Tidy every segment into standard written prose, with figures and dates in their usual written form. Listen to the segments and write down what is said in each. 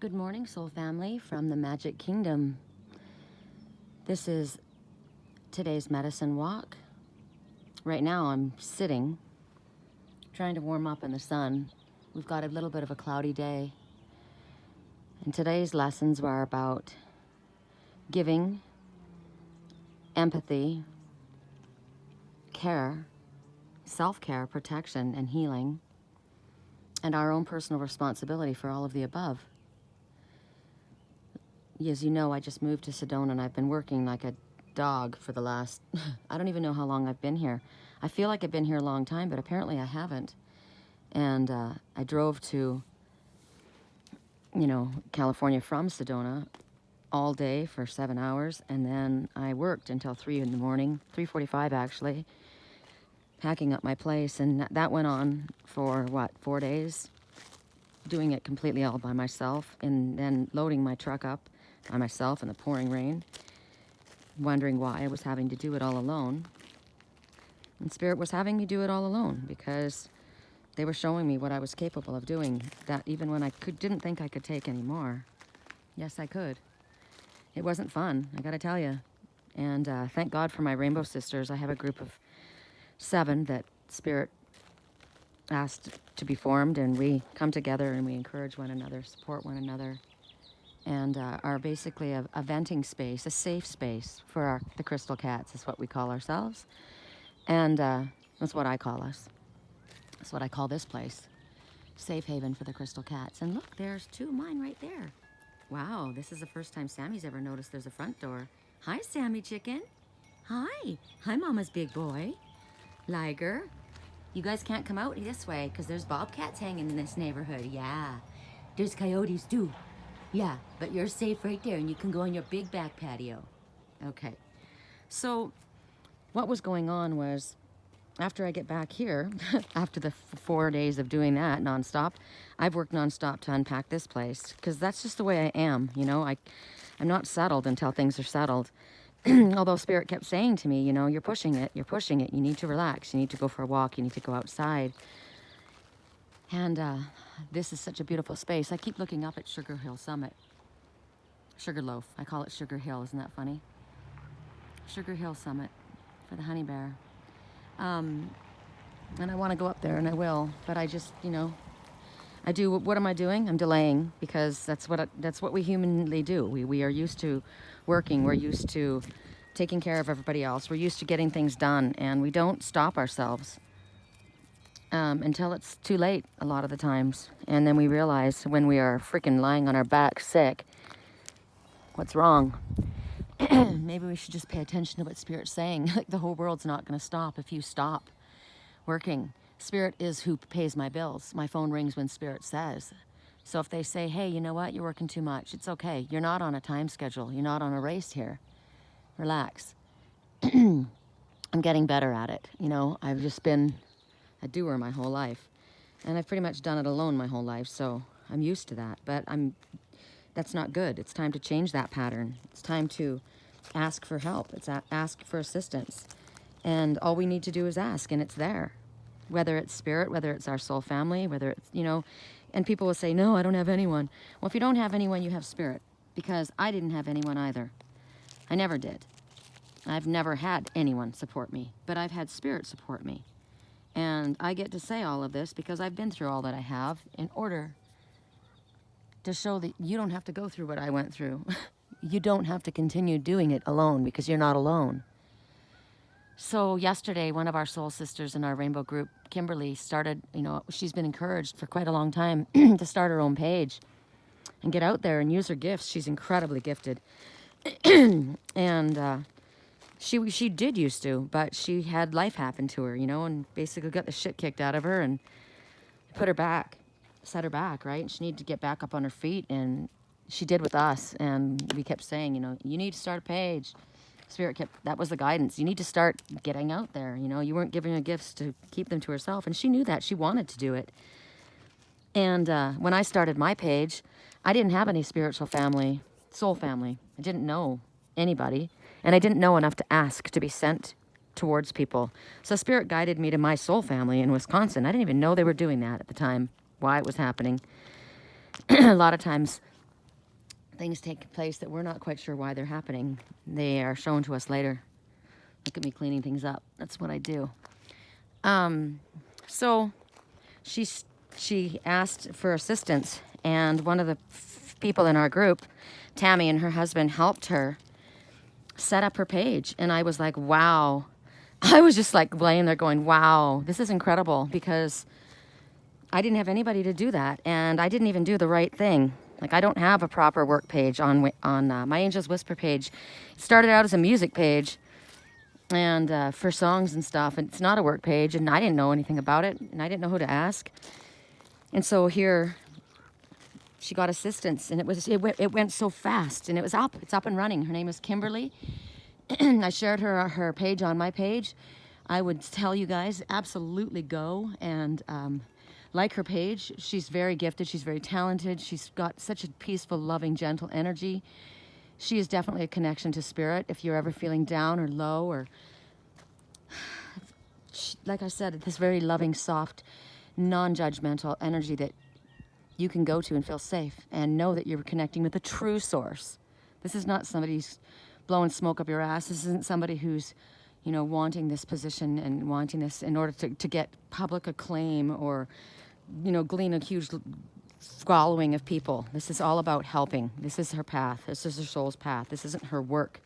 Good morning, soul family from the Magic Kingdom. This is today's medicine walk. Right now I'm sitting, trying to warm up in the sun. We've got a little bit of a cloudy day. And today's lessons were about giving, empathy, care, self-care, protection, and healing, and our own personal responsibility for all of the above. As you know, I just moved to Sedona and I've been working like a dog for the last, I don't even know how long I've been here. I feel like I've been here a long time, but apparently I haven't. And I drove to, California from Sedona all day for 7 hours. And then I worked until 3 in the morning, 3:45 actually, packing up my place. And that went on for 4 days, doing it completely all by myself, and then loading my truck up by myself in the pouring rain, wondering why I was having to do it all alone. And Spirit was having me do it all alone because they were showing me what I was capable of doing, that even when I didn't think I could take any more. Yes, I could. It wasn't fun, I gotta tell you. And thank God for my Rainbow Sisters. I have a group of 7 that Spirit asked to be formed, and we come together and we encourage one another, support one another, and are basically a venting space, a safe space for the Crystal Cats is what we call ourselves. And that's what I call us. That's what I call this place. Safe haven for the Crystal Cats. And look, there's 2 of mine right there. Wow, this is the first time Sammy's ever noticed there's a front door. Hi, Sammy Chicken. Hi. Hi, Mama's big boy. Liger. You guys can't come out this way because there's bobcats hanging in this neighborhood. Yeah. There's coyotes too. Yeah, but you're safe right there and you can go on your big back patio. Okay. So what was going on was, after I get back here, after the 4 days of doing that nonstop, I've worked nonstop to unpack this place because that's just the way I am. I'm not settled until things are settled. Although Spirit kept saying to me, you're pushing it, you need to relax, you need to go for a walk, you need to go outside. And this is such a beautiful space. I keep looking up at Sugar Hill Summit. Sugarloaf. I call it Sugar Hill. Isn't that funny? Sugar Hill Summit for the honey bear. And I want to go up there, and I will. But I just, I do. What am I doing? I'm delaying because that's what we humanly do. We are used to working. We're used to taking care of everybody else. We're used to getting things done, and we don't stop ourselves. Until it's too late a lot of the times. And then we realize when we are freaking lying on our back sick, what's wrong? Maybe we should just pay attention to what Spirit's saying. Like, the whole world's not going to stop if you stop working. Spirit is who pays my bills. My phone rings when Spirit says. So if they say, hey, you know what, you're working too much, it's okay. You're not on a time schedule. You're not on a race here. Relax. I'm getting better at it. I've just been a doer my whole life, and I've pretty much done it alone my whole life, so I'm used to that. But that's not good. It's time to change that pattern. It's time to ask for help. It's ask for assistance, and all we need to do is ask, and it's there. Whether it's Spirit, whether it's our soul family, whether it's and people will say, no, I don't have anyone. Well, if you don't have anyone, you have Spirit, because I didn't have anyone either. I never did. I've never had anyone support me, but I've had Spirit support me. And I get to say all of this because I've been through all that I have in order to show that you don't have to go through what I went through. You don't have to continue doing it alone because you're not alone. So yesterday, one of our soul sisters in our rainbow group, Kimberly, started, she's been encouraged for quite a long time to start her own page and get out there and use her gifts. She's incredibly gifted. And She did used to, but she had life happen to her, and basically got the shit kicked out of her and put her back, set her back, right? She needed to get back up on her feet, and she did with us. And we kept saying, you need to start a page. Spirit that was the guidance. You need to start getting out there. You weren't giving her gifts to keep them to herself, and she knew that. She wanted to do it. And when I started my page, I didn't have any spiritual family, soul family. I didn't know anybody. And I didn't know enough to ask to be sent towards people. So Spirit guided me to my soul family in Wisconsin. I didn't even know they were doing that at the time, why it was happening. A lot of times things take place that we're not quite sure why they're happening. They are shown to us later. Look at me cleaning things up. That's what I do. So she asked for assistance, and one of the people in our group, Tammy, and her husband helped her set up her page. And I was like, wow. I was just like laying there going, wow, this is incredible, because I didn't have anybody to do that, and I didn't even do the right thing. Like, I don't have a proper work page on my Angels Whisper page. It started out as a music page, and for songs and stuff, and it's not a work page, and I didn't know anything about it, and I didn't know who to ask. And so here, she got assistance, and it went so fast, and it's up and running. Her name is Kimberly. I shared her page on my page. I would tell you guys, absolutely go and like her page. She's very gifted. She's very talented. She's got such a peaceful, loving, gentle energy. She is definitely a connection to spirit. If you're ever feeling down or low, or like I said, this very loving, soft, non-judgmental energy that you can go to and feel safe and know that you're connecting with the true source. This is not somebody who's blowing smoke up your ass. This isn't somebody who's, you know, wanting this position and wanting this in order to get public acclaim or, you know, glean a huge following of people. This is all about helping. This is her path. This is her soul's path. This isn't her work.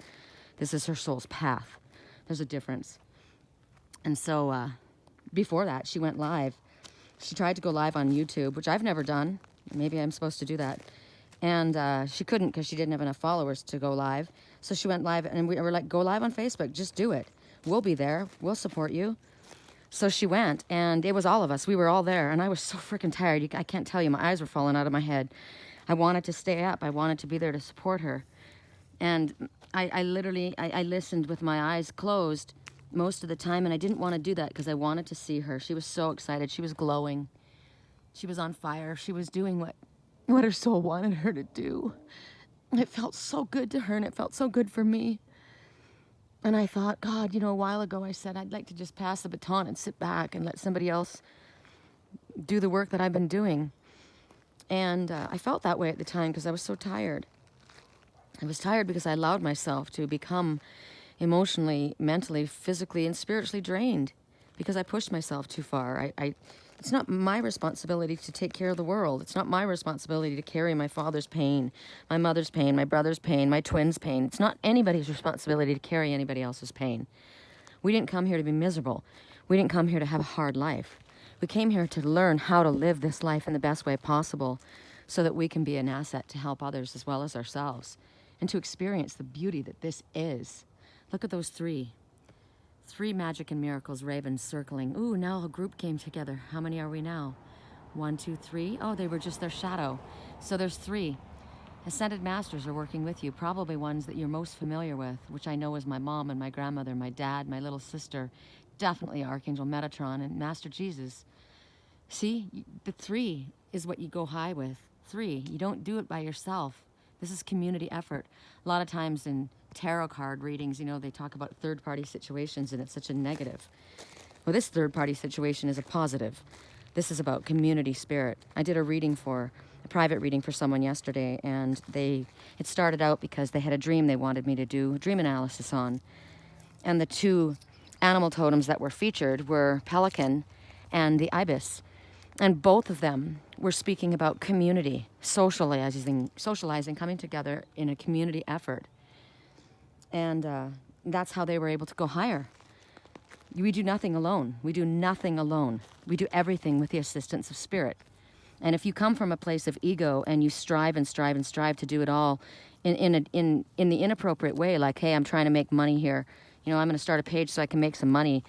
This is her soul's path. There's a difference. And so before that, she went live. She tried to go live on YouTube, which I've never done. Maybe I'm supposed to do that. And she couldn't because she didn't have enough followers to go live. So she went live, and we were like, go live on Facebook. Just do it. We'll be there. We'll support you. So she went, and it was all of us. We were all there, and I was so freaking tired. I can't tell you. My eyes were falling out of my head. I wanted to stay up. I wanted to be there to support her. And I literally listened with my eyes closed most of the time, and I didn't want to do that because I wanted to see her. She was so excited. She was glowing. She was on fire. She was doing what her soul wanted her to do. It felt so good to her, and it felt so good for me. And I thought, God, you know, a while ago I said I'd like to just pass the baton and sit back and let somebody else do the work that I've been doing. And I felt that way at the time because I was so tired. I was tired because I allowed myself to become emotionally, mentally, physically, and spiritually drained because I pushed myself too far. It's not my responsibility to take care of the world. It's not my responsibility to carry my father's pain, my mother's pain, my brother's pain, my twins' pain. It's not anybody's responsibility to carry anybody else's pain. We didn't come here to be miserable. We didn't come here to have a hard life. We came here to learn how to live this life in the best way possible so that we can be an asset to help others as well as ourselves and to experience the beauty that this is. Look at those three magic and miracles ravens circling. Ooh, now a group came together. How many are we now? 1, 2, 3. Oh, they were just their shadow. So there's 3. Ascended masters are working with you, probably ones that you're most familiar with, which I know is my mom and my grandmother, my dad, my little sister, definitely Archangel Metatron and Master Jesus. See, the 3 is what you go high with. 3. You don't do it by yourself. This is community effort. A lot of times in tarot card readings, you know, they talk about third-party situations, and it's such a negative. Well, this third-party situation is a positive. This is about community spirit. I did a private reading for someone yesterday, and it started out because they had a dream they wanted me to do a dream analysis on. And the 2 animal totems that were featured were pelican and the ibis. And both of them were speaking about community, socializing, coming together in a community effort. And that's how they were able to go higher. We do nothing alone. We do nothing alone. We do everything with the assistance of spirit. And if you come from a place of ego and you strive and strive and strive to do it all in the inappropriate way, like, hey, I'm trying to make money here. You know, I'm going to start a page so I can make some money.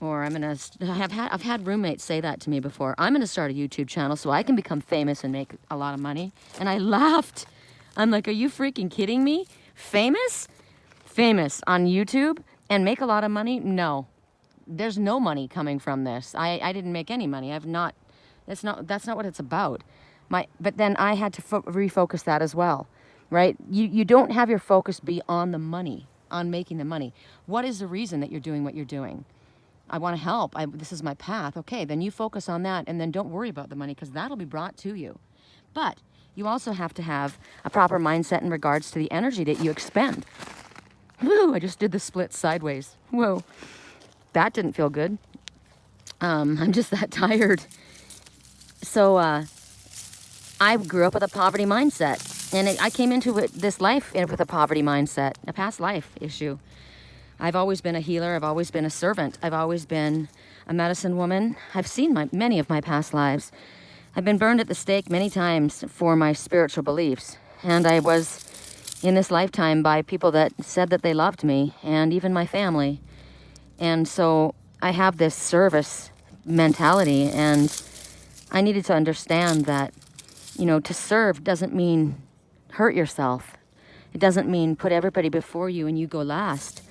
Or I've had roommates say that to me before. I'm going to start a YouTube channel so I can become famous and make a lot of money. And I laughed. I'm like, are you freaking kidding me? Famous? Famous on YouTube and make a lot of money? No. There's no money coming from this. I didn't make any money. That's not what it's about. But then I had to refocus that as well, right? You don't have your focus be on the money, on making the money. What is the reason that you're doing what you're doing? I want to help. This is my path. Okay, then you focus on that, and then don't worry about the money because that'll be brought to you. But you also have to have a proper mindset in regards to the energy that you expend. Whoa, I just did the split sideways. Whoa, that didn't feel good. I'm just that tired. So I grew up with a poverty mindset. And I came into this life with a poverty mindset, a past life issue. I've always been a healer. I've always been a servant. I've always been a medicine woman. I've seen many of my past lives. I've been burned at the stake many times for my spiritual beliefs. And I was in this lifetime by people that said that they loved me, and even my family. And so I have this service mentality, and I needed to understand that, you know, to serve doesn't mean hurt yourself. It doesn't mean put everybody before you and you go last.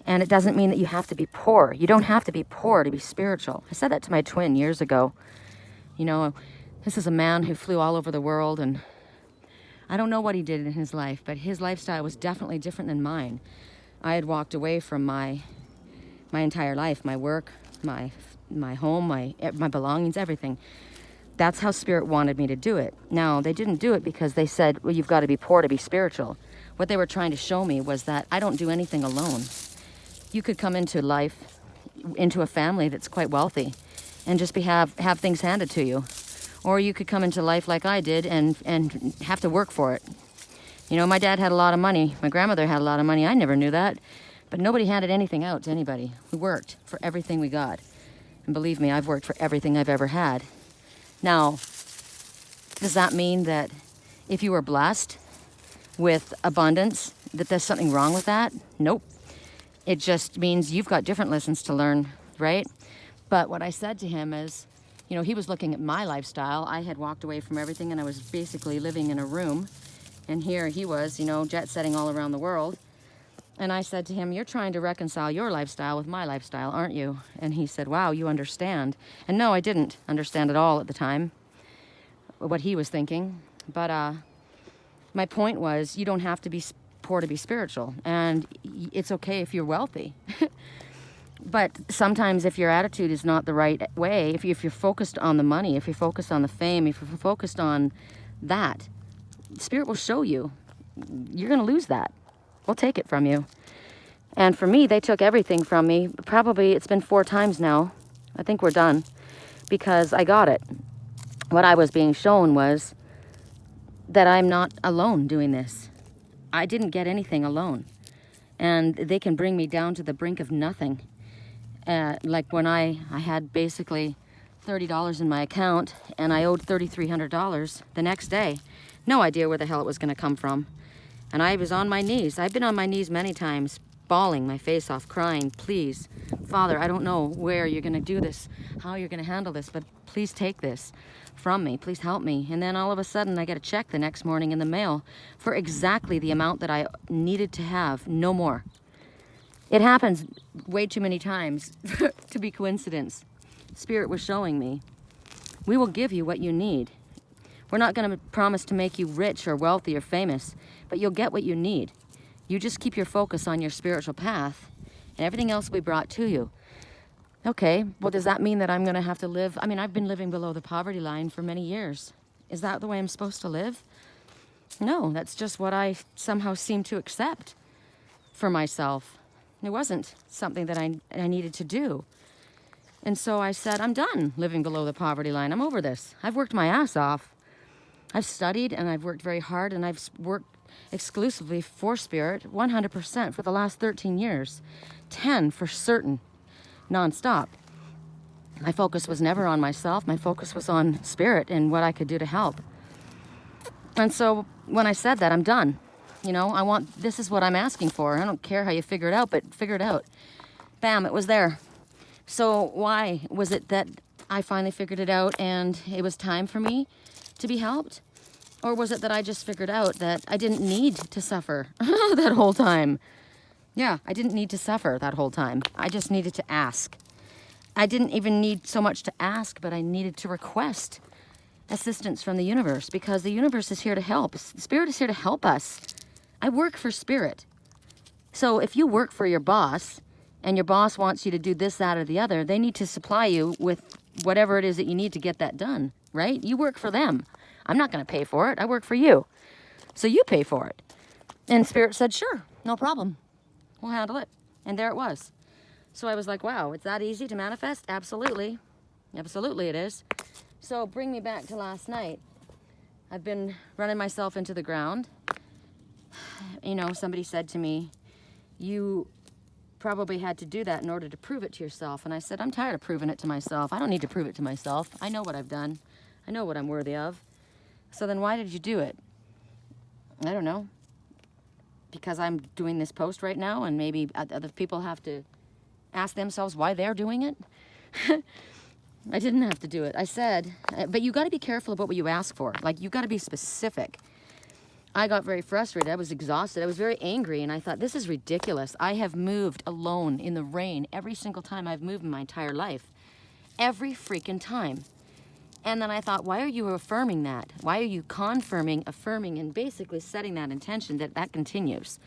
And it doesn't mean that you have to be poor. You don't have to be poor to be spiritual. I said that to my twin years ago. You know, this is a man who flew all over the world, and I don't know what he did in his life, but his lifestyle was definitely different than mine. I had walked away from my entire life, my work, my home, my belongings, everything. That's how Spirit wanted me to do it. Now, they didn't do it because they said, well, you've got to be poor to be spiritual. What they were trying to show me was that I don't do anything alone. You could come into life, into a family that's quite wealthy, and just have things handed to you. Or you could come into life like I did and have to work for it. You know, my dad had a lot of money. My grandmother had a lot of money. I never knew that. But nobody handed anything out to anybody. We worked for everything we got. And believe me, I've worked for everything I've ever had. Now, does that mean that if you were blessed with abundance, that there's something wrong with that? Nope. It just means you've got different lessons to learn, right? But what I said to him is, you know, he was looking at my lifestyle. I had walked away from everything, and I was basically living in a room. And here he was, you know, jet setting all around the world. And I said to him, you're trying to reconcile your lifestyle with my lifestyle, aren't you? And he said, wow, you understand. And no, I didn't understand at all at the time what he was thinking. But my point was, you don't have to be poor to be spiritual. And it's okay if you're wealthy. But sometimes if your attitude is not the right way, if you're focused on the money, if you're focused on the fame, if you're focused on that, Spirit will show you. You're going to lose that. We'll take it from you. And for me, they took everything from me. Probably it's been 4 times now. I think we're done. Because I got it. What I was being shown was that I'm not alone doing this. I didn't get anything alone. And they can bring me down to the brink of nothing. Like when I had basically $30 in my account and I owed $3,300 the next day. No idea where the hell it was going to come from. And I was on my knees. I've been on my knees many times, bawling my face off, crying, please, Father, I don't know where you're going to do this, how you're going to handle this, but please take this from me. Please help me. And then all of a sudden I get a check the next morning in the mail for exactly the amount that I needed to have, no more. It happens way too many times to be coincidence. Spirit was showing me, we will give you what you need. We're not going to promise to make you rich or wealthy or famous, but you'll get what you need. You just keep your focus on your spiritual path, and everything else will be brought to you. Okay, well, does that mean that I'm going to have to live? I mean, I've been living below the poverty line for many years. Is that the way I'm supposed to live? No, that's just what I somehow seem to accept for myself. It wasn't something that I needed to do. And so I said, I'm done living below the poverty line. I'm over this. I've worked my ass off. I've studied and I've worked very hard, and I've worked exclusively for Spirit 100% for the last 13 years. 10 for certain, nonstop. My focus was never on myself. My focus was on Spirit and what I could do to help. And so when I said that, I'm done. You know, this is what I'm asking for. I don't care how you figure it out, but figure it out. Bam, it was there. So why was it that I finally figured it out and it was time for me to be helped? Or was it that I just figured out that I didn't need to suffer that whole time? Yeah, I didn't need to suffer that whole time. I just needed to ask. I didn't even need so much to ask, but I needed to request assistance from the universe, because the universe is here to help. Spirit is here to help us. I work for Spirit. So if you work for your boss and your boss wants you to do this, that, or the other, they need to supply you with whatever it is that you need to get that done, right? You work for them. I'm not going to pay for it. I work for you. So you pay for it. And Spirit said, sure, no problem. We'll handle it. And there it was. So I was like, wow, it's that easy to manifest? Absolutely. Absolutely it is. So bring me back to last night. I've been running myself into the ground. You know, somebody said to me, you probably had to do that in order to prove it to yourself. And I said, I'm tired of proving it to myself. I don't need to prove it to myself. I know what I've done. I know what I'm worthy of. So then why did you do it? I don't know. Because I'm doing this post right now, and maybe other people have to ask themselves why they're doing it. I didn't have to do it. I said, but you got to be careful about what you ask for. Like, you got to be specific. I got very frustrated. I was exhausted. I was very angry, and I thought, this is ridiculous. I have moved alone in the rain every single time I've moved in my entire life. Every freaking time. And then I thought, why are you affirming that? Why are you confirming, affirming, and basically setting that intention that continues,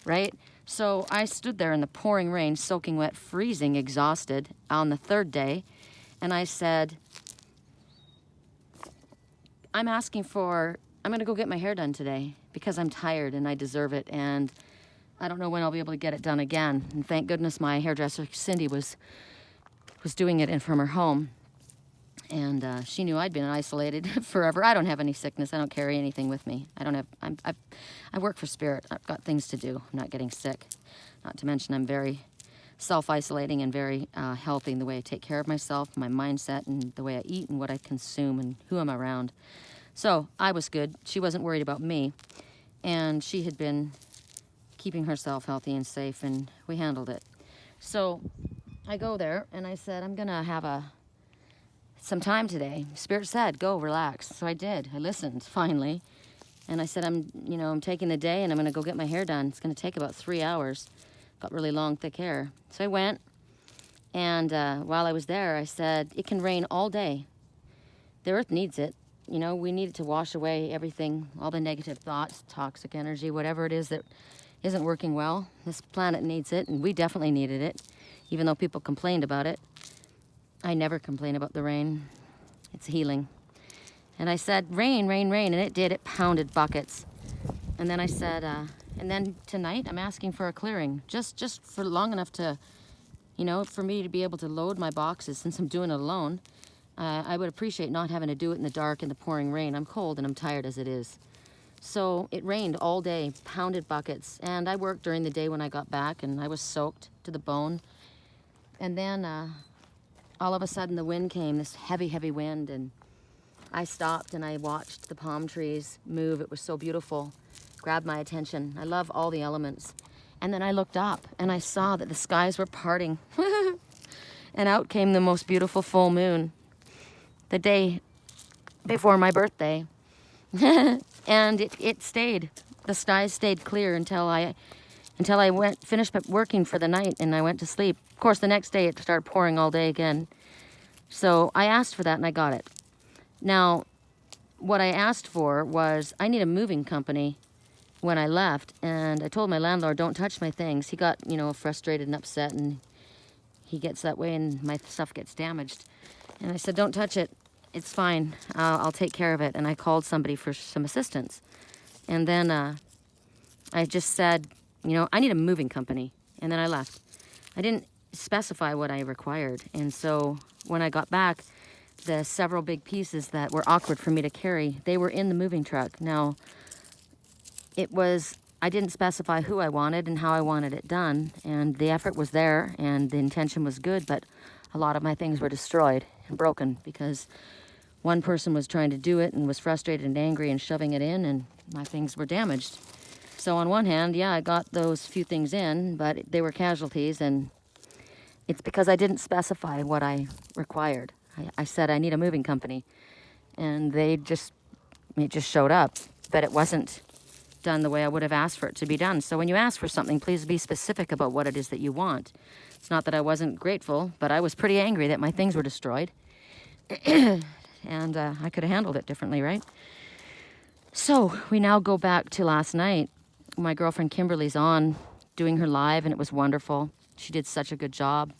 right? So I stood there in the pouring rain, soaking wet, freezing, exhausted on the third day, and I said, I'm going to go get my hair done today because I'm tired and I deserve it, and I don't know when I'll be able to get it done again. And thank goodness my hairdresser, Cindy, was doing it in from her home. And she knew I'd been isolated forever. I don't have any sickness. I don't carry anything with me. I work for Spirit. I've got things to do. I'm not getting sick. Not to mention I'm very self-isolating and very healthy in the way I take care of myself, my mindset, and the way I eat and what I consume and who I'm around. So I was good. She wasn't worried about me. And she had been keeping herself healthy and safe, and we handled it. So I go there, and I said, I'm going to have some time today. Spirit said, go, relax. So I did. I listened, finally. And I said, I'm taking the day, and I'm going to go get my hair done. It's going to take about 3 hours. Got really long, thick hair. So I went, and while I was there, I said, it can rain all day. The earth needs it. You know, we need it to wash away everything, all the negative thoughts, toxic energy, whatever it is that isn't working well. This planet needs it, and we definitely needed it, even though people complained about it. I never complain about the rain. It's healing. And I said, rain, rain, rain, and it did. It pounded buckets. And then I said, and then tonight I'm asking for a clearing, just for long enough to, for me to be able to load my boxes since I'm doing it alone. I would appreciate not having to do it in the dark in the pouring rain. I'm cold and I'm tired as it is. So it rained all day, pounded buckets, and I worked during the day when I got back, and I was soaked to the bone. And then all of a sudden the wind came, this heavy, heavy wind, and I stopped and I watched the palm trees move. It was so beautiful, grabbed my attention. I love all the elements. And then I looked up and I saw that the skies were parting. And out came the most beautiful full moon, the day before my birthday. And it stayed. The skies stayed clear until I finished working for the night and I went to sleep. Of course, the next day it started pouring all day again. So I asked for that and I got it. Now, what I asked for was, I need a moving company when I left, and I told my landlord, don't touch my things. He got, frustrated and upset, and he gets that way and my stuff gets damaged. And I said, don't touch it. It's fine. I'll take care of it. And I called somebody for some assistance. And then I just said, I need a moving company. And then I left. I didn't specify what I required. And so when I got back, the several big pieces that were awkward for me to carry, they were in the moving truck. Now, I didn't specify who I wanted and how I wanted it done. And the effort was there and the intention was good, but a lot of my things were destroyed and broken because one person was trying to do it and was frustrated and angry and shoving it in, and my things were damaged. So on one hand, yeah, I got those few things in, but they were casualties, and it's because I didn't specify what I required. I said I need a moving company, and it just showed up, but it wasn't done the way I would have asked for it to be done. So when you ask for something, please be specific about what it is that you want. It's not that I wasn't grateful, but I was pretty angry that my things were destroyed. And I could have handled it differently, right? So we now go back to last night. My girlfriend Kimberly's on doing her live, and it was wonderful. She did such a good job.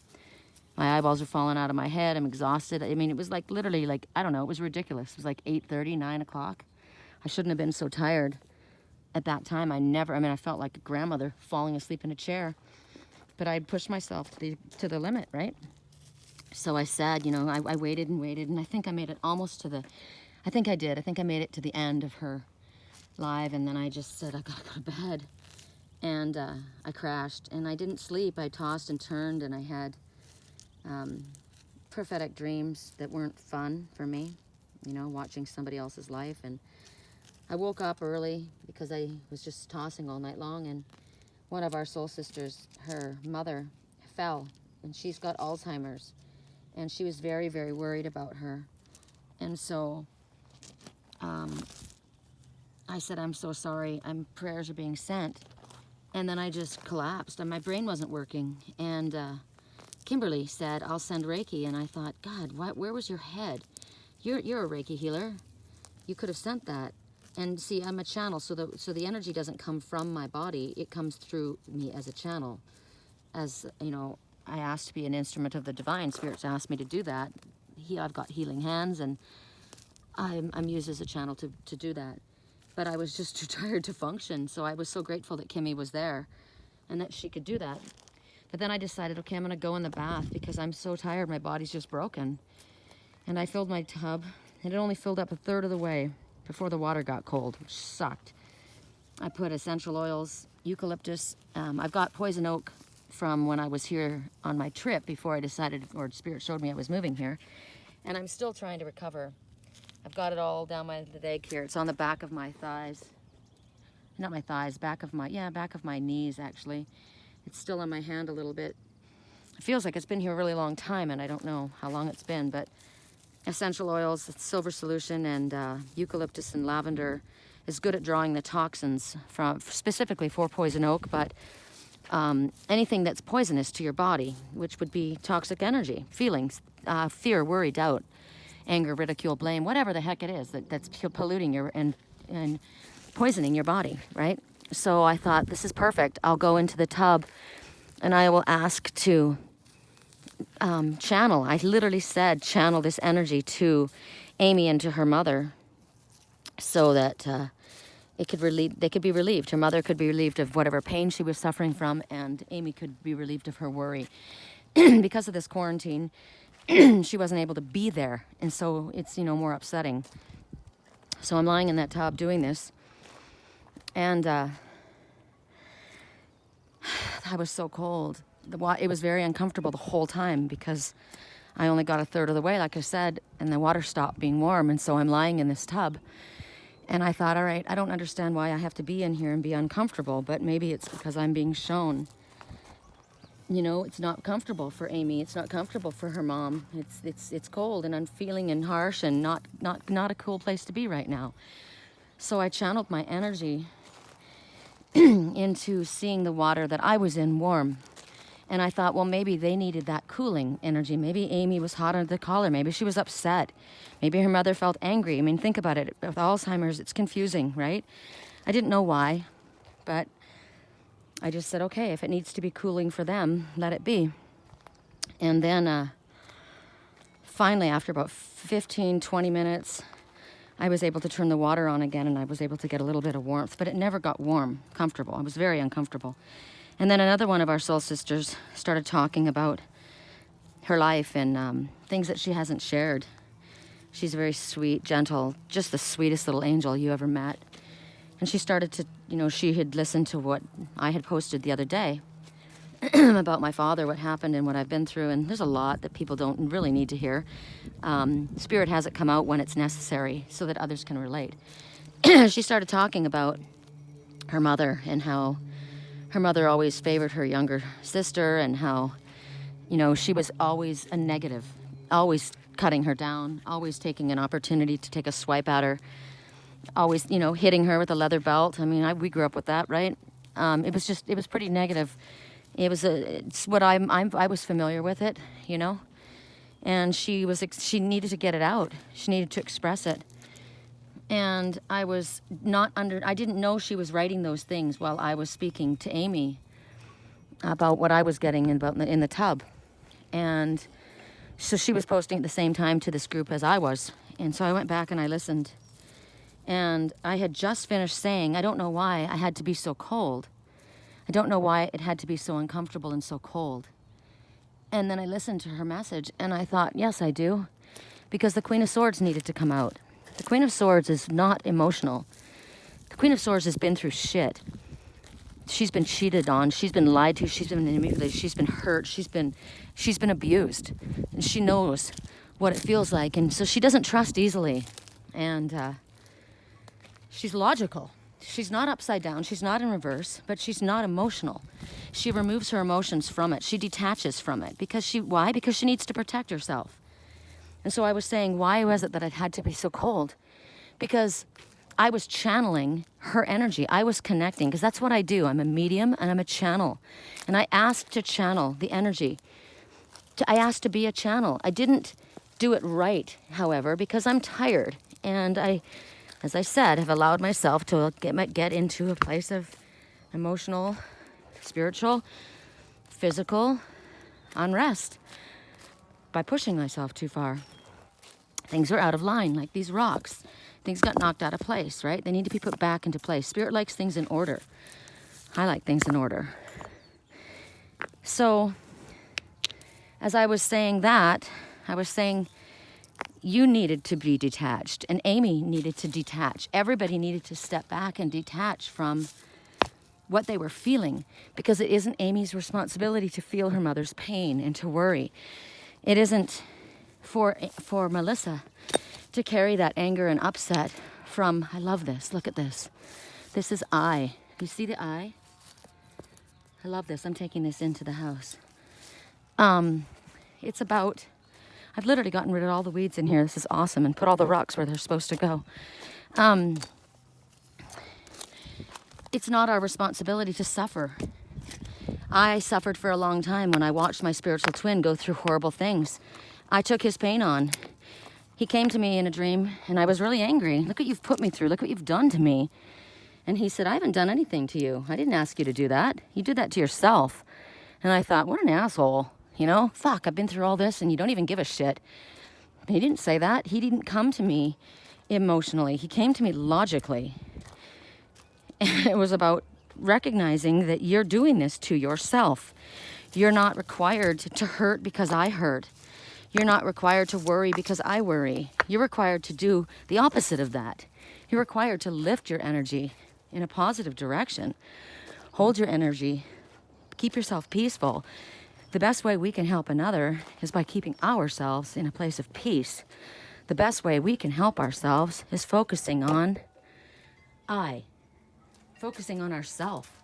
My eyeballs are falling out of my head. I'm exhausted. I mean, it was like literally like, I don't know, it was ridiculous. It was like 8:30, 9 o'clock. I shouldn't have been so tired at that time. I felt like a grandmother falling asleep in a chair. But I pushed myself to the limit, right? So I said, you know, I waited and waited, and I think I made it almost to the, I think I did. I think I made it to the end of her live, and then I just said, I gotta go to bed. And I crashed, and I didn't sleep. I tossed and turned, and I had prophetic dreams that weren't fun for me, you know, watching somebody else's life. And I woke up early because I was just tossing all night long, and one of our soul sisters, her mother, fell, and she's got Alzheimer's, and she was very, very worried about her. And so I said, I'm so sorry, prayers are being sent. And then I just collapsed, and my brain wasn't working. And Kimberly said, I'll send Reiki. And I thought, God, where was your head? You're a Reiki healer. You could have sent that. And see, I'm a channel, so the energy doesn't come from my body. It comes through me as a channel. As, you know, I asked to be an instrument of the divine. Spirits asked me to do that. I've got healing hands, and I'm used as a channel to do that. But I was just too tired to function, so I was so grateful that Kimmy was there and that she could do that. But then I decided, okay, I'm gonna go in the bath because I'm so tired, my body's just broken. And I filled my tub, and it only filled up a third of the way before the water got cold, which sucked. I put essential oils, eucalyptus. I've got poison oak from when I was here on my trip before I decided, or Spirit showed me I was moving here. And I'm still trying to recover. I've got it all down my leg here. It's on the back of my thighs. Not my thighs, back of my knees, actually. It's still on my hand a little bit. It feels like it's been here a really long time, and I don't know how long it's been, but essential oils, silver solution, and eucalyptus and lavender is good at drawing the toxins specifically for poison oak, but anything that's poisonous to your body, which would be toxic energy, feelings, fear, worry, doubt, anger, ridicule, blame, whatever the heck it is that's polluting your and poisoning your body, right? So I thought, this is perfect. I'll go into the tub and I will ask to channel. I literally said channel this energy to Amy and to her mother so that they could be relieved. Her mother could be relieved of whatever pain she was suffering from, and Amy could be relieved of her worry. Because of this quarantine, she wasn't able to be there, and so it's, you know, more upsetting. So I'm lying in that tub doing this, and I was so cold. It was very uncomfortable the whole time because I only got a third of the way, like I said, and the water stopped being warm, and so I'm lying in this tub. And I thought, all right, I don't understand why I have to be in here and be uncomfortable, but maybe it's because I'm being shown. You know, it's not comfortable for Amy. It's not comfortable for her mom. It's cold and unfeeling and harsh and not a cool place to be right now. So I channeled my energy into seeing the water that I was in warm. And I thought, well, maybe they needed that cooling energy. Maybe Amy was hot under the collar. Maybe she was upset. Maybe her mother felt angry. I mean, think about it. With Alzheimer's, it's confusing, right? I didn't know why, but I just said, okay, if it needs to be cooling for them, let it be. And then finally, after about 15, 20 minutes, I was able to turn the water on again, and I was able to get a little bit of warmth, but it never got warm, comfortable. I was very uncomfortable. And then another one of our soul sisters started talking about her life and things that she hasn't shared. She's very sweet, gentle, just the sweetest little angel you ever met. And she started to, you know, she had listened to what I had posted the other day about my father, what happened and what I've been through. And there's a lot that people don't really need to hear. Spirit has it come out when it's necessary so that others can relate. She started talking about her mother and how her mother always favored her younger sister and how, you know, she was always a negative, always cutting her down, always taking an opportunity to take a swipe at her. Always, you know, hitting her with a leather belt. I mean, we grew up with that, right? It was pretty negative. It's what I was familiar with it, you know? And she needed to get it out. She needed to express it. And I didn't know she was writing those things while I was speaking to Amy about what I was getting in the tub. And so she was posting at the same time to this group as I was. And so I went back and I listened. And I had just finished saying, I don't know why I had to be so cold. I don't know why it had to be so uncomfortable and so cold. And then I listened to her message and I thought, yes, I do. Because the Queen of Swords needed to come out. The Queen of Swords is not emotional. The Queen of Swords has been through shit. She's been cheated on. She's been lied to. She's been manipulated. She's been hurt. She's been abused. And she knows what it feels like. And so she doesn't trust easily. And she's logical. She's not upside down. She's not in reverse. But she's not emotional. She removes her emotions from it. She detaches from it. Why? Because she needs to protect herself. And so I was saying, why was it that it had to be so cold? Because I was channeling her energy. I was connecting, because that's what I do. I'm a medium and I'm a channel. And I asked to channel the energy. I asked to be a channel. I didn't do it right, however, because I'm tired. And I, as I said, have allowed myself to get into a place of emotional, spiritual, physical unrest by pushing myself too far. Things are out of line, like these rocks. Things got knocked out of place, right? They need to be put back into place. Spirit likes things in order. I like things in order. So, as I was saying that, I was saying you needed to be detached, and Amy needed to detach. Everybody needed to step back and detach from what they were feeling, because it isn't Amy's responsibility to feel her mother's pain and to worry. It isn't for Melissa to carry that anger and upset from, I love this, look at this. This is I. You see the I? I love this. I'm taking this into the house. It's about, I've literally gotten rid of all the weeds in here. This is awesome. And put all the rocks where they're supposed to go. It's not our responsibility to suffer. I suffered for a long time when I watched my spiritual twin go through horrible things. I took his pain on. He came to me in a dream and I was really angry. Look what you've put me through. Look what you've done to me. And he said, I haven't done anything to you. I didn't ask you to do that. You did that to yourself. And I thought, what an asshole. You know, fuck, I've been through all this and you don't even give a shit. He didn't say that. He didn't come to me emotionally. He came to me logically. And it was about recognizing that you're doing this to yourself. You're not required to hurt because I hurt. You're not required to worry because I worry. You're required to do the opposite of that. You're required to lift your energy in a positive direction. Hold your energy. Keep yourself peaceful. The best way we can help another is by keeping ourselves in a place of peace. The best way we can help ourselves is focusing on I. Focusing on ourself.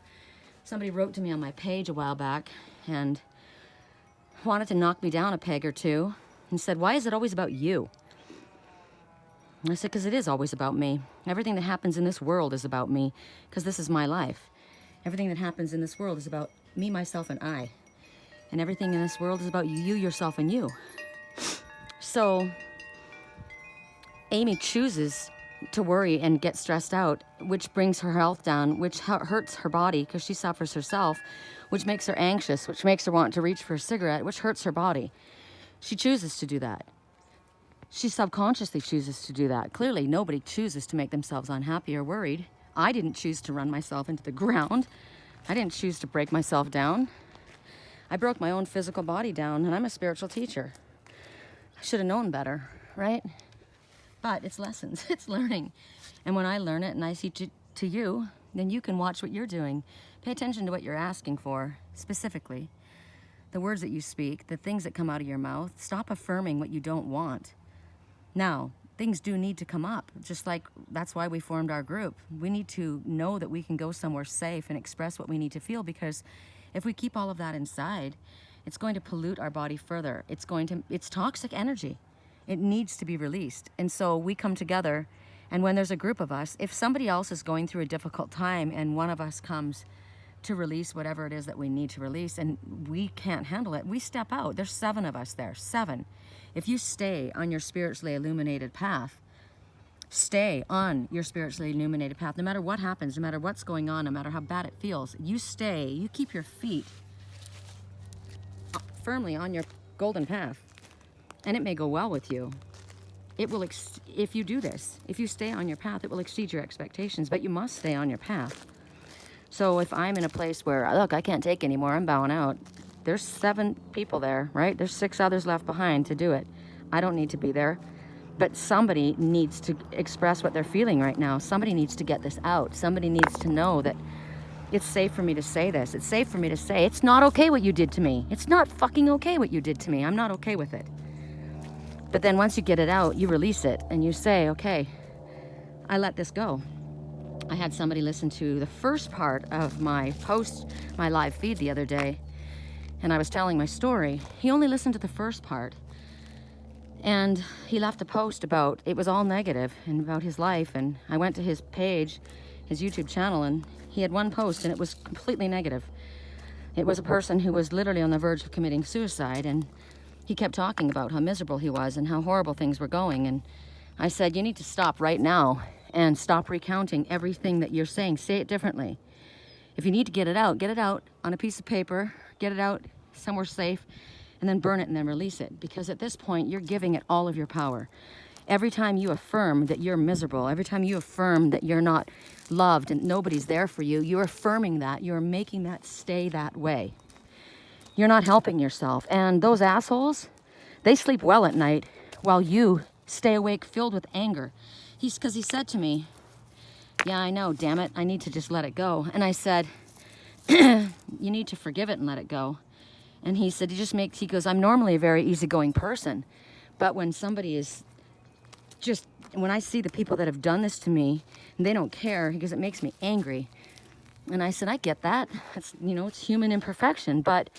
Somebody wrote to me on my page a while back and wanted to knock me down a peg or two and said, why is it always about you? And I said, because it is always about me. Everything that happens in this world is about me, because this is my life. Everything that happens in this world is about me, myself, and I. And everything in this world is about you, yourself, and you. So Amy chooses to worry and get stressed out, which brings her health down, which hurts her body because she suffers herself, which makes her anxious, which makes her want to reach for a cigarette, which hurts her body. She chooses to do that. She subconsciously chooses to do that. Clearly, nobody chooses to make themselves unhappy or worried. I didn't choose to run myself into the ground. I didn't choose to break myself down. I broke my own physical body down, and I'm a spiritual teacher. I should have known better, right? But it's lessons, it's learning. And when I learn it and I teach it to you, then you can watch what you're doing. Pay attention to what you're asking for, specifically. The words that you speak, the things that come out of your mouth. Stop affirming what you don't want. Now, things do need to come up, just like that's why we formed our group. We need to know that we can go somewhere safe and express what we need to feel, because if we keep all of that inside, it's going to pollute our body further. It's toxic energy. It needs to be released. And so we come together, and when there's a group of us, if somebody else is going through a difficult time and one of us comes to release whatever it is that we need to release and we can't handle it, we step out. There's 7 of us there, 7. If you stay on your spiritually illuminated path, stay on your spiritually illuminated path, no matter what happens, no matter what's going on, no matter how bad it feels, you stay, you keep your feet firmly on your golden path. And it may go well with you. It will, if you do this, if you stay on your path, it will exceed your expectations, but you must stay on your path. So if I'm in a place where, look, I can't take anymore, I'm bowing out. There's 7 people there, right? There's 6 others left behind to do it. I don't need to be there. But somebody needs to express what they're feeling right now. Somebody needs to get this out. Somebody needs to know that it's safe for me to say this. It's safe for me to say, it's not okay what you did to me. It's not fucking okay what you did to me. I'm not okay with it. But then once you get it out, you release it and you say, okay, I let this go. I had somebody listen to the first part of my post, my live feed the other day, and I was telling my story. He only listened to the first part. And he left a post about, it was all negative and about his life. And I went to his page, his YouTube channel, and he had one post and it was completely negative. It was a person who was literally on the verge of committing suicide, and he kept talking about how miserable he was and how horrible things were going. And I said, you need to stop right now and stop recounting everything that you're saying. Say it differently. If you need to get it out on a piece of paper, get it out somewhere safe, and then burn it and then release it. Because at this point, you're giving it all of your power. Every time you affirm that you're miserable, every time you affirm that you're not loved and nobody's there for you, you're affirming that, you're making that stay that way. You're not helping yourself. And those assholes, they sleep well at night while you stay awake filled with anger. Because he said to me, yeah, I know, damn it, I need to just let it go. And I said, you need to forgive it and let it go. And he said, he goes, I'm normally a very easygoing person, but when somebody is just, when I see the people that have done this to me, and they don't care, because it makes me angry. And I said, I get that. It's, it's human imperfection. But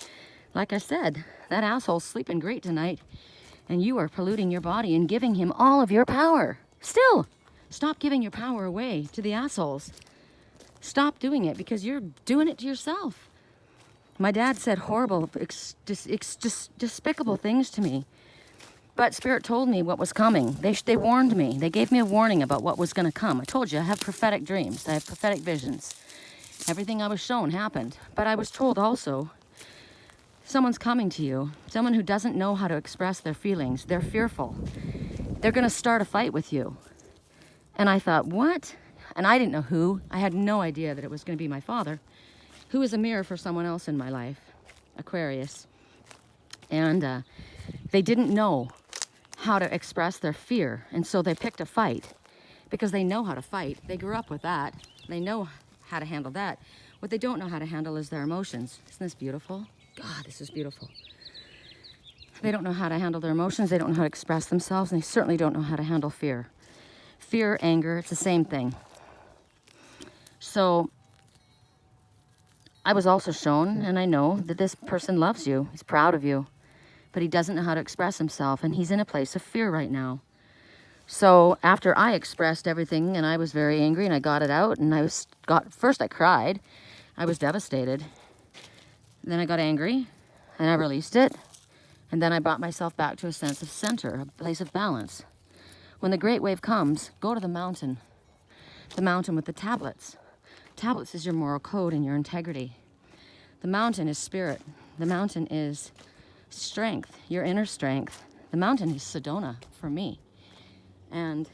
like I said, that asshole's sleeping great tonight, and you are polluting your body and giving him all of your power. Still, stop giving your power away to the assholes. Stop doing it, because you're doing it to yourself. My dad said horrible, despicable things to me. But Spirit told me what was coming. They warned me. They gave me a warning about what was going to come. I told you, I have prophetic dreams. I have prophetic visions. Everything I was shown happened. But I was told also, someone's coming to you. Someone who doesn't know how to express their feelings. They're fearful. They're going to start a fight with you. And I thought, what? And I didn't know who. I had no idea that it was going to be my father, who is a mirror for someone else in my life, Aquarius. And they didn't know how to express their fear, and so they picked a fight because they know how to fight. They grew up with that. They know how to handle that. What they don't know how to handle is their emotions. Isn't this beautiful? God, this is beautiful. They don't know how to handle their emotions. They don't know how to express themselves, and they certainly don't know how to handle fear. Fear, anger, it's the same thing. So I was also shown, and I know that this person loves you. He's proud of you, but he doesn't know how to express himself, and he's in a place of fear right now. So after I expressed everything, and I was very angry, and I got it out, and first I cried. I was devastated. Then I got angry, and I released it, and then I brought myself back to a sense of center, a place of balance. When the great wave comes, go to the mountain with the tablets. Tablets is your moral code and your integrity. The mountain is spirit. The mountain is strength, your inner strength. The mountain is Sedona for me. And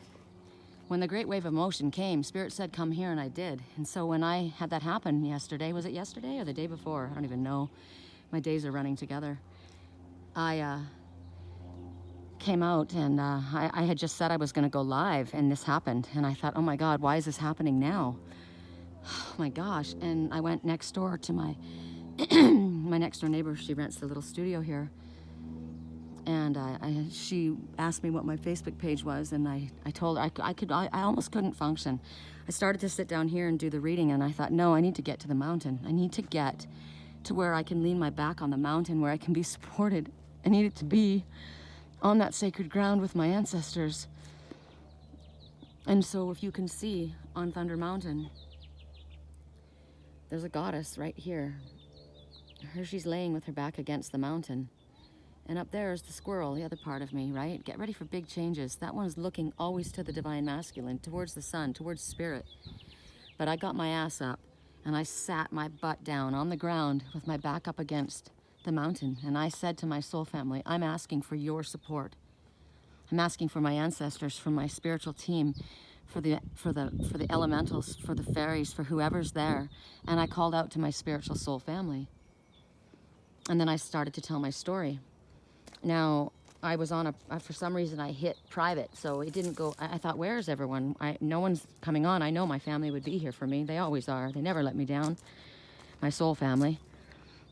when the great wave of motion came, Spirit said, come here, and I did. And so when I had that happen yesterday, was it yesterday or the day before? I don't even know. My days are running together. I came out, and I had just said I was going to go live, and this happened. And I thought, oh my God, why is this happening now? Oh my gosh. And I went next door to my my next door neighbor. She rents the little studio here, and she asked me what my Facebook page was, and I told her I almost couldn't function. I started to sit down here and do the reading, and I thought, no, I need to get to the mountain. I need to get to where I can lean my back on the mountain, where I can be supported. I needed to be on that sacred ground with my ancestors. And so if you can see on Thunder Mountain, there's a goddess right here. Here she's laying with her back against the mountain. And up there is the squirrel, the other part of me, right? Get ready for big changes. That one is looking always to the divine masculine, towards the sun, towards spirit. But I got my ass up, and I sat my butt down on the ground with my back up against the mountain. And I said to my soul family, I'm asking for your support. I'm asking for my ancestors, for my spiritual team, for the elementals, for the fairies, for whoever's there. And I called out to my spiritual soul family. And then I started to tell my story. Now, I was on for some reason I hit private, so it didn't go. I thought, where is everyone? No one's coming on. I know my family would be here for me. They always are. They never let me down, my soul family.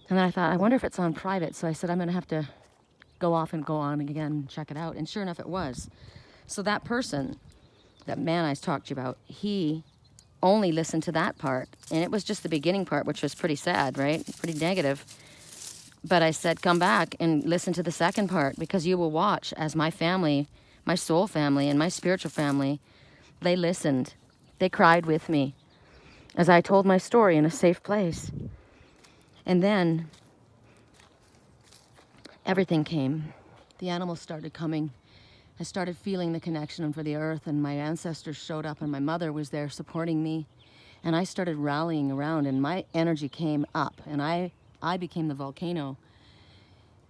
And then I thought, I wonder if it's on private. So I said, I'm going to have to go off and go on again and check it out. And sure enough, it was. So that person, that man I talked to you about, he only listened to that part. And it was just the beginning part, which was pretty sad, right? Pretty negative. But I said, come back and listen to the second part, because you will watch as my family, my soul family and my spiritual family, they listened. They cried with me as I told my story in a safe place. And then everything came. The animals started coming. I started feeling the connection for the earth, and my ancestors showed up, and my mother was there supporting me. And I started rallying around, and my energy came up, and I became the volcano.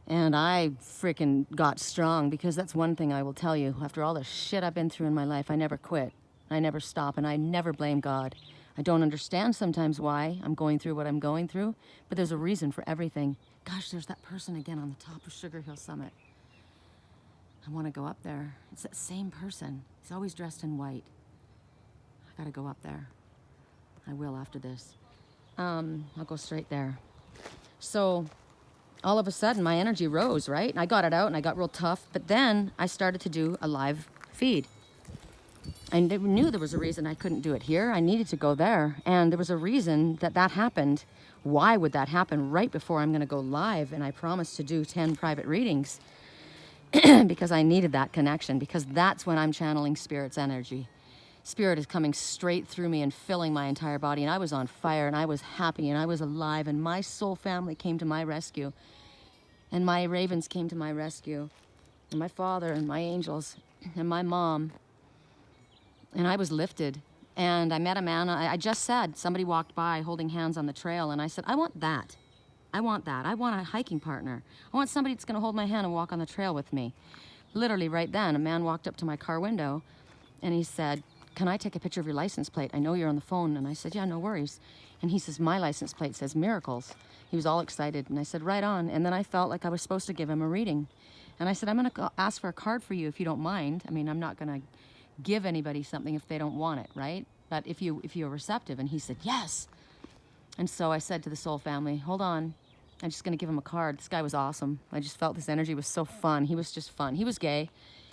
And I freaking got strong, because that's one thing I will tell you. After all the shit I've been through in my life, I never quit. I never stop, and I never blame God. I don't understand sometimes why I'm going through what I'm going through, but there's a reason for everything. Gosh, there's that person again on the top of Sugar Hill Summit. I want to go up there. It's that same person. He's always dressed in white. I gotta go up there. I will after this. I'll go straight there. So all of a sudden my energy rose, right? And I got it out and I got real tough. But then I started to do a live feed. I knew there was a reason I couldn't do it here. I needed to go there. And there was a reason that happened. Why would that happen right before I'm going to go live? And I promised to do 10 private readings because I needed that connection, because that's when I'm channeling Spirit's energy. Spirit is coming straight through me and filling my entire body. And I was on fire, and I was happy, and I was alive. And my soul family came to my rescue. And my ravens came to my rescue. And my father and my angels and my mom. And I was lifted. And I met a man. I just said, somebody walked by holding hands on the trail. And I said, I want that. I want that. I want a hiking partner. I want somebody that's going to hold my hand and walk on the trail with me. Literally right then, a man walked up to my car window. And he said, can I take a picture of your license plate? I know you're on the phone. And I said, yeah, no worries. And he says, my license plate says Miracles. He was all excited. And I said, right on. And then I felt like I was supposed to give him a reading. And I said, I'm going to ask for a card for you if you don't mind. I mean, I'm not going to give anybody something if they don't want it, right? But if you're receptive. And he said, yes. And so I said to the soul family, hold on. I'm just going to give him a card. This guy was awesome. I just felt this energy was so fun. He was just fun. He was gay.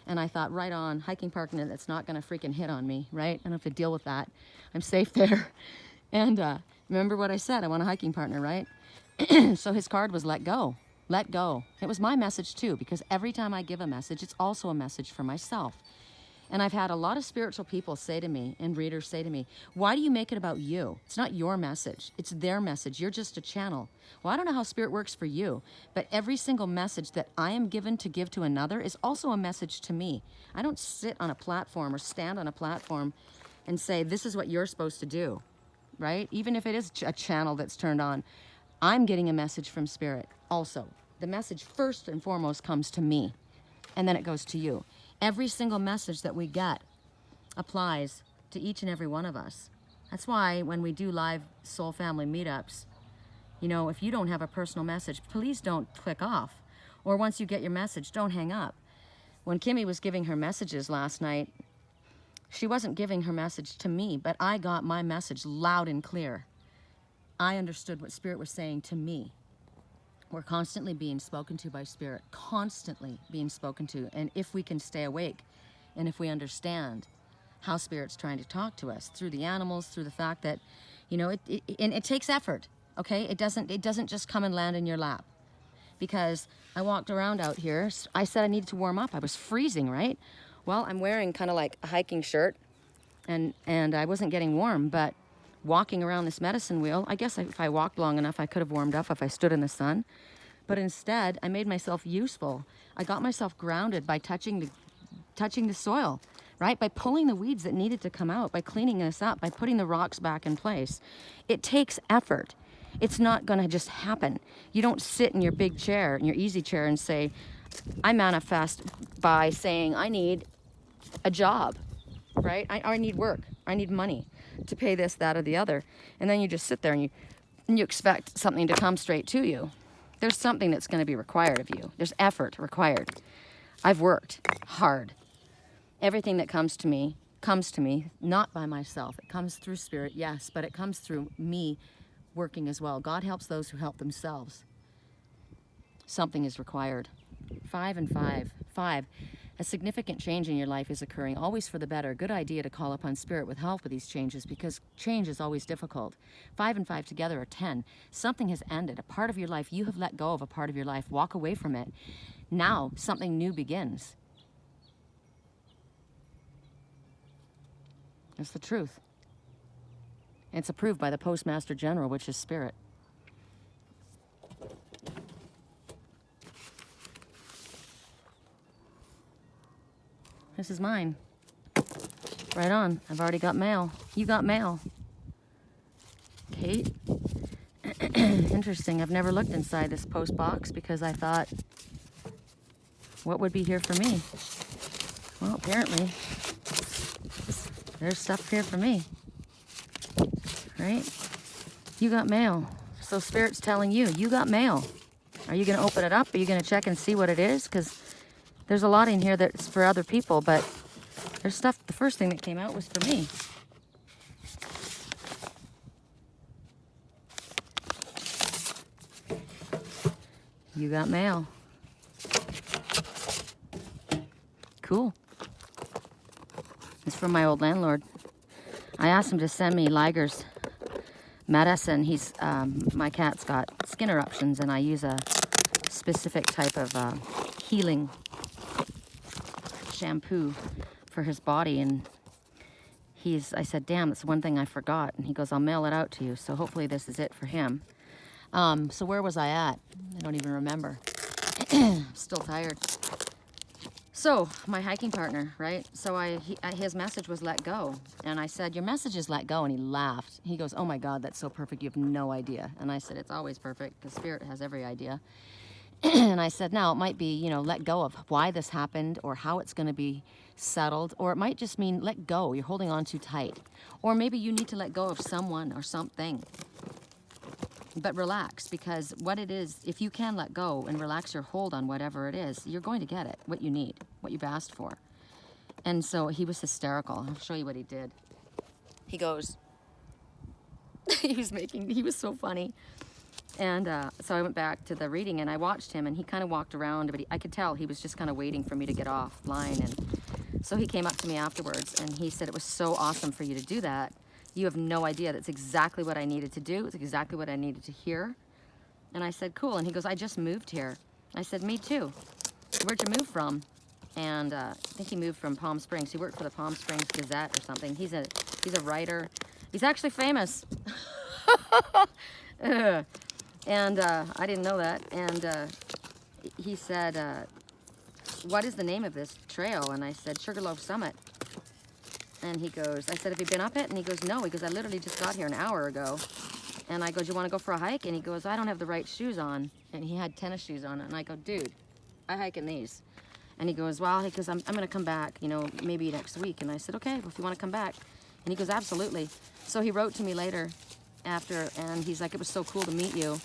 And I thought, right on, hiking partner that's not going to freaking hit on me, right? I don't have to deal with that. I'm safe there. And remember what I said, I want a hiking partner, right? So his card was let go. Let go. It was my message too, because every time I give a message, it's also a message for myself. And I've had a lot of spiritual people say to me, and readers say to me, why do you make it about you? It's not your message. It's their message. You're just a channel. Well, I don't know how Spirit works for you, but every single message that I am given to give to another is also a message to me. I don't sit on a platform or stand on a platform and say, this is what you're supposed to do, right? Even if it is a channel that's turned on, I'm getting a message from Spirit also. The message first and foremost comes to me, and then it goes to you. Every single message that we get applies to each and every one of us. That's why when we do live soul family meetups, you know, if you don't have a personal message, please don't click off. Or once you get your message, don't hang up. When Kimmy was giving her messages last night, she wasn't giving her message to me, but I got my message loud and clear. I understood what Spirit was saying to me. We're constantly being spoken to by Spirit, constantly being spoken to. And if we can stay awake, and if we understand how Spirit's trying to talk to us through the animals, through the fact that, you know, it takes effort, okay? It doesn't just come and land in your lap. Because I walked around out here, I said I needed to warm up. I was freezing, right? Well, I'm wearing kind of like a hiking shirt, and I wasn't getting warm, but walking around this medicine wheel, I guess if I walked long enough, I could have warmed up if I stood in the sun. But instead, I made myself useful. I got myself grounded by touching the soil, right? By pulling the weeds that needed to come out, by cleaning this up, by putting the rocks back in place. It takes effort. It's not going to just happen. You don't sit in your big chair, in your easy chair, and say, I manifest by saying, I need a job, right? I need work. I need money to pay this, that, or the other. And then you just sit there and you expect something to come straight to you. There's something that's going to be required of you. There's effort required. I've worked hard. Everything that comes to me not by myself. It comes through spirit, yes, but it comes through me working as well. God helps those who help themselves. Something is required. 5 and 5. 5. A significant change in your life is occurring, always for the better. Good idea to call upon spirit with help with these changes, because change is always difficult. 5 and 5 together are 10. Something has ended. A part of your life, you have let go of a part of your life. Walk away from it. Now something new begins. It's the truth. It's approved by the Postmaster General, which is spirit. This is mine. Right on. I've already got mail. You got mail. Kate? Interesting. I've never looked inside this post box because I thought, what would be here for me? Well, apparently, there's stuff here for me. Right? You got mail. So Spirit's telling you, you got mail. Are you going to open it up? Are you going to check and see what it is? Because there's a lot in here that's for other people, but there's stuff, the first thing that came out was for me. You got mail. Cool. It's from my old landlord. I asked him to send me Liger's medicine. He's, my cat's got skin eruptions, and I use a specific type of healing shampoo for his body, and I said, damn, it's one thing I forgot. And he goes, I'll mail it out to you. So hopefully this is it for him. So where was I at? I don't even remember. Still tired. So my hiking partner, right? So his message was let go. And I said, your message is let go. And he laughed. He goes, oh my God, that's so perfect. You have no idea. And I said, it's always perfect because spirit has every idea. And I said, now it might be, let go of why this happened or how it's going to be settled. Or it might just mean let go. You're holding on too tight. Or maybe you need to let go of someone or something. But relax, because what it is, if you can let go and relax your hold on whatever it is, you're going to get it, what you need, what you've asked for. And so he was hysterical. I'll show you what he did. He goes, he was so funny. And so I went back to the reading and I watched him, and he kind of walked around, but I could tell he was just kind of waiting for me to get offline. And so he came up to me afterwards and he said, it was so awesome for you to do that. You have no idea. That's exactly what I needed to do. It's exactly what I needed to hear. And I said, cool. And he goes, I just moved here. I said, me too. Where'd you move from? And I think he moved from Palm Springs. He worked for the Palm Springs Gazette or something. He's a writer. He's actually famous. And I didn't know that. And he said, what is the name of this trail? And I said, Sugarloaf Summit. And he goes, I said, have you been up it? And he goes, no. He goes, I literally just got here an hour ago. And I go, do you want to go for a hike? And he goes, I don't have the right shoes on. And he had tennis shoes on. And I go, dude, I hike in these. And he goes, well, he goes, I'm going to come back, maybe next week. And I said, okay, well, if you want to come back. And he goes, absolutely. So he wrote to me later after, and he's like, it was so cool to meet you.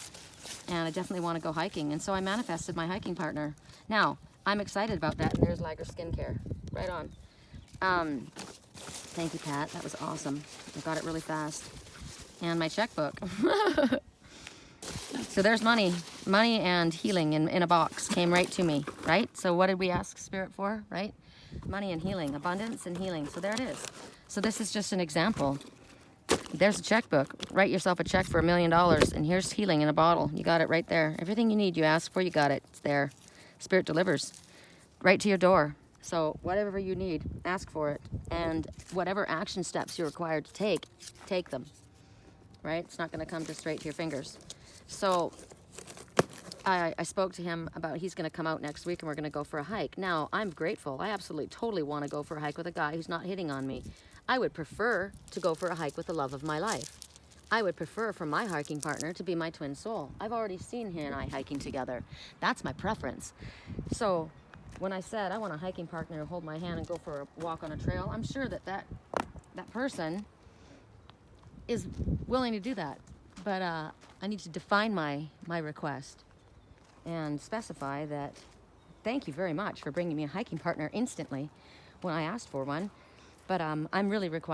And I definitely want to go hiking. And so I manifested my hiking partner. Now, I'm excited about that. And there's Liger Skincare. Right on. Thank you, Pat. That was awesome. I got it really fast. And my checkbook. So there's money. Money and healing in a box came right to me, right? So what did we ask Spirit for, right? Money and healing. Abundance and healing. So there it is. So this is just an example. There's a checkbook. Write yourself a check for $1 million. And here's healing in a bottle. You got it right there. Everything you need, you ask for, you got it. It's there. Spirit delivers. Right to your door. So whatever you need, ask for it. And whatever action steps you're required to take them. Right? It's not going to come just straight to your fingers. So I spoke to him about he's going to come out next week and we're going to go for a hike. Now, I'm grateful. I absolutely, totally want to go for a hike with a guy who's not hitting on me. I would prefer to go for a hike with the love of my life. I would prefer for my hiking partner to be my twin soul. I've already seen he and I hiking together. That's my preference. So when I said I want a hiking partner to hold my hand and go for a walk on a trail, I'm sure that person is willing to do that. But I need to define my request and specify that thank you very much for bringing me a hiking partner instantly when I asked for one. But I'm really requiring